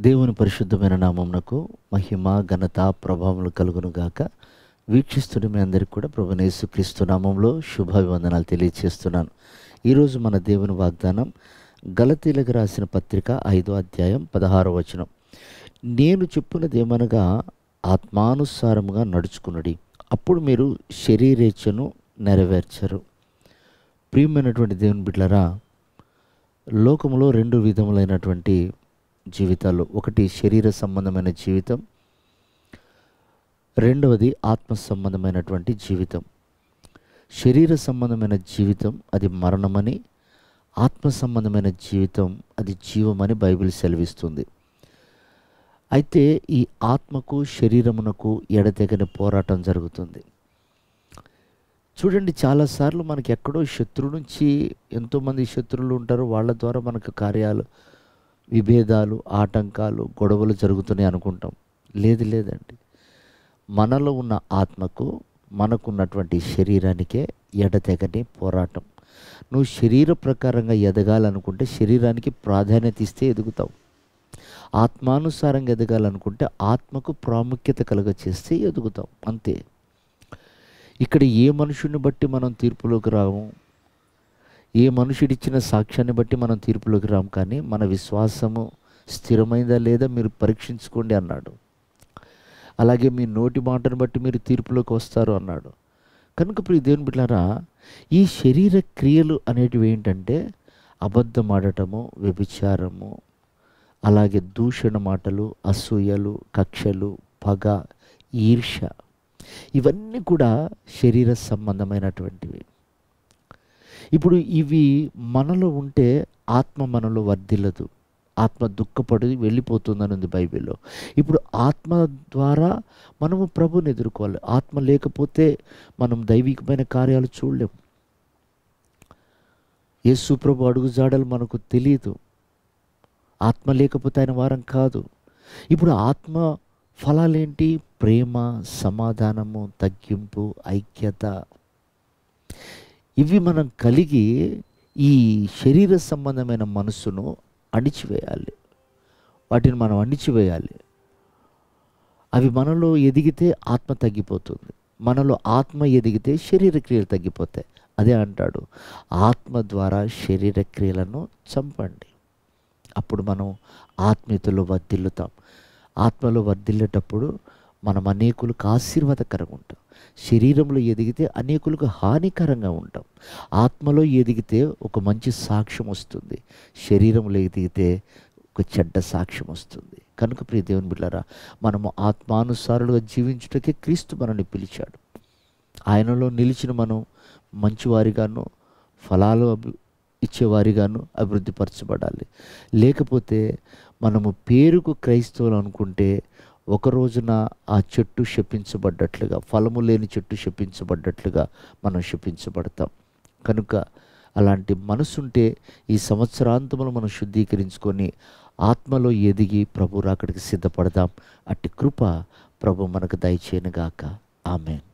దేవుని పరిశుద్ధమైన నామమునకు మహిమ ఘనత ప్రభావములు కలుగును గాక. వీక్షిస్తున్న మీ అందరికీ కూడా ప్రభువైన యేసుక్రీస్తు నామంలో శుభాభివందనాలు తెలియజేస్తున్నాను. ఈరోజు మన దేవుని వాగ్దానం గలతీలకు రాసిన పత్రిక 5వ అధ్యాయం 16వ వచనం. నేను చెప్పున్నదేమనగా ఆత్మానుసారముగా నడుచుకునుడి, అప్పుడు మీరు శరీరేచ్ఛను నెరవేర్చరు. ప్రియమైనటువంటి దేవుని బిడ్డలారా, లోకములో రెండు విధములైనటువంటి జీవితాలు, ఒకటి శరీర సంబంధమైన జీవితం, రెండవది ఆత్మ సంబంధమైనటువంటి జీవితం. శరీర సంబంధమైన జీవితం అది మరణమని, ఆత్మ సంబంధమైన జీవితం అది జీవమని బైబిల్ సెలవిస్తుంది. అయితే ఈ ఆత్మకు శరీరమునకు ఎడతెగని పోరాటం జరుగుతుంది. చూడండి, చాలాసార్లు మనకి ఎక్కడో శత్రువు నుంచి ఎంతోమంది శత్రువులు ఉంటారు, వాళ్ళ ద్వారా మనకు కార్యాలు, విభేదాలు, ఆటంకాలు, గొడవలు జరుగుతున్నాయి అనుకుంటాం. లేదండి, మనలో ఉన్న ఆత్మకు మనకున్నటువంటి శరీరానికే ఎడతెగని పోరాటం. నువ్వు శరీర ప్రకారంగా ఎదగాలనుకుంటే శరీరానికి ప్రాధాన్యత ఇస్తే ఎదుగుతావు. ఆత్మానుసారంగా ఎదగాలనుకుంటే ఆత్మకు ప్రాముఖ్యత కలుగ చేస్తే ఎదుగుతాం, అంతే. ఇక్కడ ఏ మనుషుని బట్టి మనం తీర్పులోకి రాము, ఏ మనుషుడిచ్చిన సాక్ష్యాన్ని బట్టి మనం తీర్పులోకి రాము, కానీ మన విశ్వాసము స్థిరమైందా లేదా మీరు పరీక్షించుకోండి అన్నాడు. అలాగే మీ నోటి మాటను బట్టి మీరు తీర్పులోకి వస్తారు అన్నాడు. కనుక ప్రియ దేవుని బిడ్డలారా, ఈ శరీర క్రియలు అనేటివి ఏంటంటే అబద్ధం ఆడటము, వ్యభిచారము, అలాగే దూషణ మాటలు, అసూయలు, కక్షలు, పగ, ఈర్ష్య, ఇవన్నీ కూడా శరీర సంబంధమైనటువంటివి. ఇప్పుడు ఇవి మనలో ఉంటే ఆత్మ మనలో వర్ధిల్లదు, ఆత్మ దుఃఖపడి వెళ్ళిపోతుందని ఉంది బైబిల్లో. ఇప్పుడు ఆత్మ ద్వారా మనము ప్రభుని ఎదుర్కోవాలి. ఆత్మ లేకపోతే మనం దైవికమైన కార్యాలు చూడలేము. యేసు ప్రభు అడుగు జాడలు మనకు తెలియదు. ఆత్మ లేకపోతే ఆయన వారం కాదు. ఇప్పుడు ఆత్మ ఫలాలేంటి? ప్రేమ, సమాధానము, తగ్గింపు, ఐక్యత. ఇవి మనం కలిగి ఈ శరీర సంబంధమైన మనస్సును అణిచివేయాలి. వాటిని మనం అణిచివేయాలి. అవి మనలో ఎదిగితే ఆత్మ తగ్గిపోతుంది. మనలో ఆత్మ ఎదిగితే శరీర క్రియలు తగ్గిపోతాయి. అదే అంటాడు, ఆత్మ ద్వారా శరీర క్రియలను చంపండి, అప్పుడు మనం ఆత్మీయతలో వర్ధిల్లుతాం. ఆత్మలో వర్ధిల్లేటప్పుడు మనం అనేకులకు ఆశీర్వాదకరంగా ఉంటాం. శరీరంలో ఎదిగితే అనేకులకు హానికరంగా ఉంటాం. ఆత్మలో ఎదిగితే ఒక మంచి సాక్ష్యం వస్తుంది, శరీరంలో ఎదిగితే ఒక చెడ్డ సాక్ష్యం వస్తుంది. కనుక ప్రియ దేవుని బిడ్డలారా, మనము ఆత్మానుసారులుగా జీవించుటకే క్రీస్తు మనల్ని పిలిచాడు. ఆయనలో నిలిచిన మనం మంచివారిగాను, ఫలాలు ఇచ్చేవారిగాను అభివృద్ధి పరచబడాలి. లేకపోతే మనము పేరుకు క్రైస్తవులు అనుకుంటే ఒక రోజున ఆ చెట్టు శపించబడ్డట్లుగా, ఫలము లేని చెట్టు శపించబడ్డట్లుగా మనం శపించబడతాం. కనుక అలాంటి మనసుంటే ఈ సంవత్సరాంతములు మనం శుద్ధీకరించుకొని ఆత్మలో ఎదిగి ప్రభు రాకడికి సిద్ధపడదాం. అట్టి కృప ప్రభు మనకు దయచేయనుగాక. ఆమేన్.